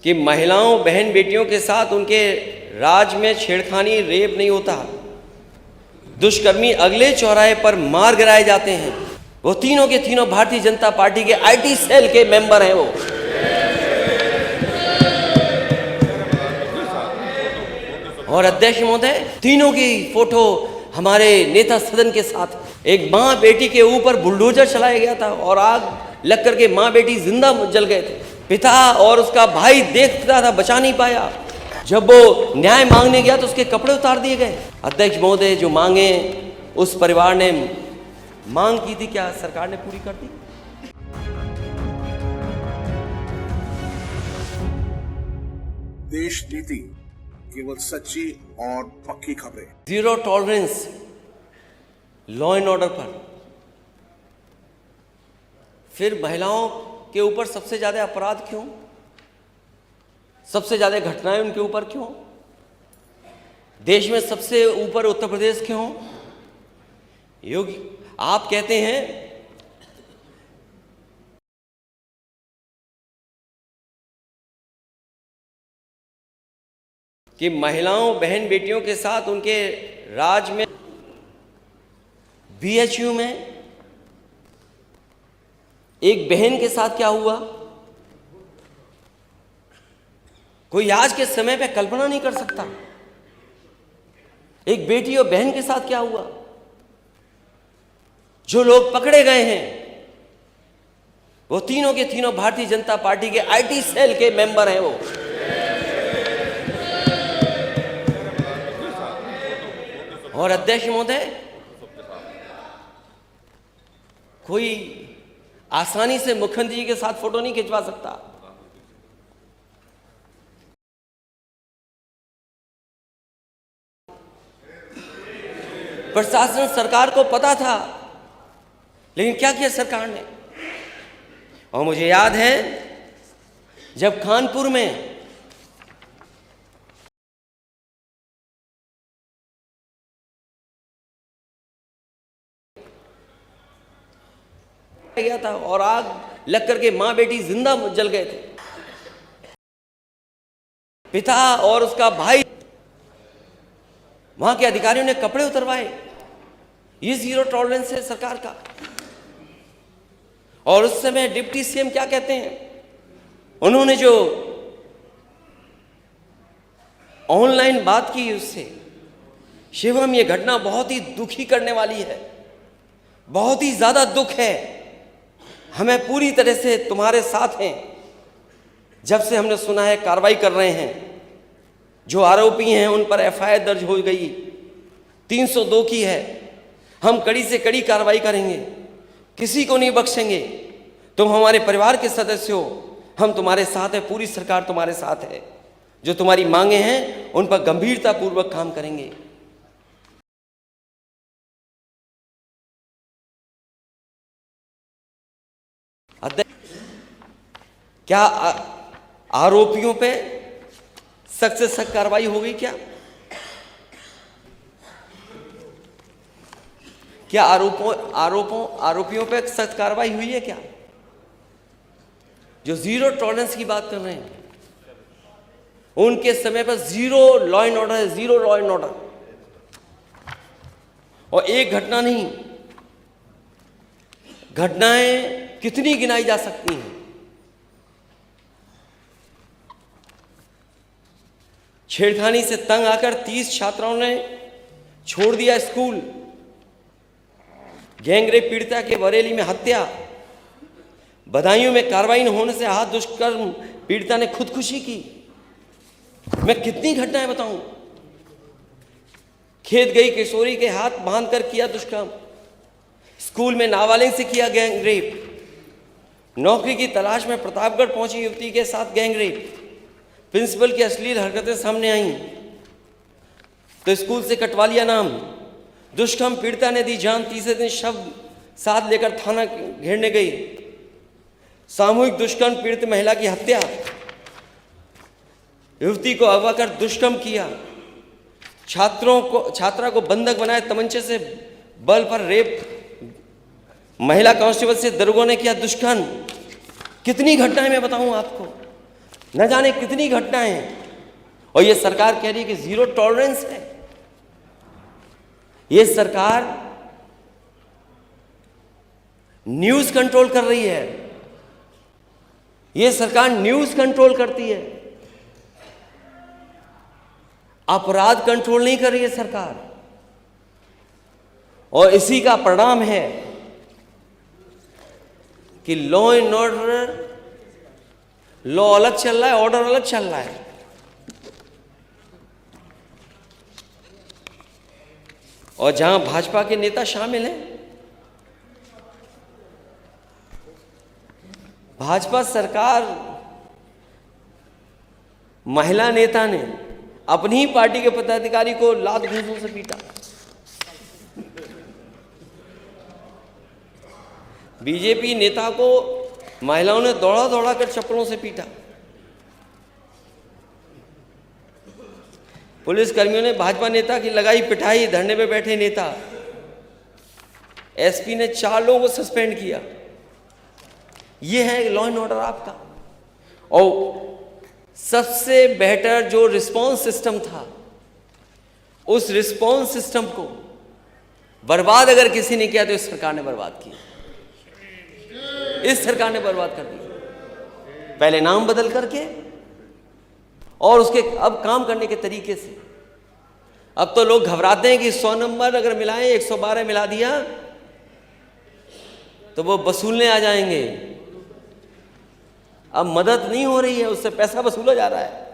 कि महिलाओं बहन बेटियों के साथ उनके राज में छेड़खानी रेप नहीं होता। दुष्कर्मी अगले चौराहे पर मार गिराए जाते हैं। वो तीनों के तीनों भारतीय जनता पार्टी के आईटी सेल के मेंबर हैं। वो और अध्यक्ष महोदय, तीनों की फोटो हमारे नेता सदन के साथ। एक माँ बेटी के ऊपर बुलडोजर चलाया गया था और आग लग करके माँ बेटी जिंदा जल गए थे। पिता और उसका भाई देखता था, बचा नहीं पाया। जब वो न्याय मांगने गया तो उसके कपड़े उतार दिए गए। अध्यक्ष महोदय, जो मांगे उस परिवार ने मांग की थी, क्या सरकार ने पूरी कर दी? देश नीति केवल सच्ची और पक्की खबरें। Zero tolerance law and order पर। फिर महिलाओं के ऊपर सबसे ज्यादा अपराध क्यों? सबसे ज्यादा घटनाएं उनके ऊपर क्यों? देश में सबसे ऊपर उत्तर प्रदेश क्यों? योगी, आप कहते हैं कि महिलाओं बहन बेटियों के साथ उनके राज में बीएचयू में एक बहन के साथ क्या हुआ, कोई आज के समय पे कल्पना नहीं कर सकता। एक बेटी और बहन के साथ क्या हुआ। जो लोग पकड़े गए हैं वो तीनों के तीनों भारतीय जनता पार्टी के आईटी सेल के मेंबर हैं। वो और अध्यक्ष महोदय, कोई आसानी से मुख्यमंत्री जी के साथ फोटो नहीं खिंचवा सकता। प्रशासन सरकार को पता था, लेकिन क्या किया सरकार ने? और मुझे याद है जब कानपुर में गया था और आग लग करके मां बेटी जिंदा जल गए थे। पिता और उसका भाई, वहां के अधिकारियों ने कपड़े उतरवाए। ये जीरो टॉलरेंस है सरकार का। और उस समय डिप्टी सीएम क्या कहते हैं? उन्होंने जो ऑनलाइन बात की उससे, शिवम, ये घटना बहुत ही दुखी करने वाली है, बहुत ही ज्यादा दुख है। हमें पूरी तरह से तुम्हारे साथ हैं। जब से हमने सुना है कार्रवाई कर रहे हैं। जो आरोपी हैं उन पर एफआईआर दर्ज हो गई, 302 की है। हम कड़ी से कड़ी कार्रवाई करेंगे, किसी को नहीं बख्शेंगे। तुम हमारे परिवार के सदस्य हो, हम तुम्हारे साथ हैं, पूरी सरकार तुम्हारे साथ है। जो तुम्हारी मांगे हैं उन पर गंभीरता पूर्वक काम करेंगे। क्या आरोपियों पे सख्त से सख्त कार्रवाई हो गई? क्या आरोपियों पे सख्त कार्रवाई हुई है क्या? जो जीरो टॉलरेंस की बात कर रहे हैं, उनके समय पर जीरो लॉ एंड ऑर्डर है, जीरो लॉ एंड ऑर्डर। और एक घटना नहीं, घटनाएं कितनी गिनाई जा सकती हैं। छेड़खानी से तंग आकर 30 छात्राओं ने छोड़ दिया स्कूल। गैंगरेप पीड़िता के बरेली में हत्या। बदायूं में कार्रवाई न होने से हाथ दुष्कर्म पीड़िता ने खुदकुशी की। मैं कितनी घटनाएं बताऊं। खेत गई किशोरी के हाथ बांधकर किया दुष्कर्म। स्कूल में नाबालिग से किया गैंगरेप। नौकरी की तलाश में प्रतापगढ़ पहुंची युवती के साथ गैंगरेप। प्रिंसिपल की अश्लील हरकतें सामने आई तो स्कूल से कटवा लिया नाम। दुष्कर्म पीड़िता ने दी जान, तीसरे दिन शव साथ लेकर थाना घेरने गई। सामूहिक दुष्कर्म पीड़ित महिला की हत्या। युवती को अगवा कर दुष्कर्म किया। छात्रा को बंधक बनाए, तमंचे से बल पर रेप। महिला कांस्टेबल से दरोगा ने किया दुष्कर्म। कितनी घटनाएं मैं बताऊं आपको। न जाने कितनी घटनाएं हैं, और ये सरकार कह रही है कि जीरो टॉलरेंस है। ये सरकार न्यूज कंट्रोल कर रही है, ये सरकार न्यूज कंट्रोल करती है, अपराध कंट्रोल नहीं कर रही है सरकार। और इसी का परिणाम है कि लॉ एंड ऑर्डर, लॉ अलग चल रहा है, ऑर्डर अलग चल रहा है। और जहां भाजपा के नेता शामिल हैं, भाजपा सरकार, महिला नेता ने अपनी ही पार्टी के पदाधिकारी को लात घूंसों से पीटा। बीजेपी नेता को महिलाओं ने दौड़ा दौड़ा कर चप्पलों से पीटा। पुलिस कर्मियों ने भाजपा नेता की लगाई पिटाई, धरने पे बैठे नेता। एसपी ने 4 लोगों को सस्पेंड किया। ये है लॉ एंड ऑर्डर आपका। और सबसे बेहतर जो रिस्पॉन्स सिस्टम था, उस रिस्पॉन्स सिस्टम को बर्बाद अगर किसी ने किया तो इस सरकार ने बर्बाद किया। इस सरकार ने बर्बाद कर दिया, पहले नाम बदल करके और उसके अब काम करने के तरीके से। अब तो लोग घबराते हैं कि 100 नंबर अगर मिलाएं, 112 मिला दिया तो वो वसूलने आ जाएंगे। अब मदद नहीं हो रही है, उससे पैसा वसूला जा रहा है।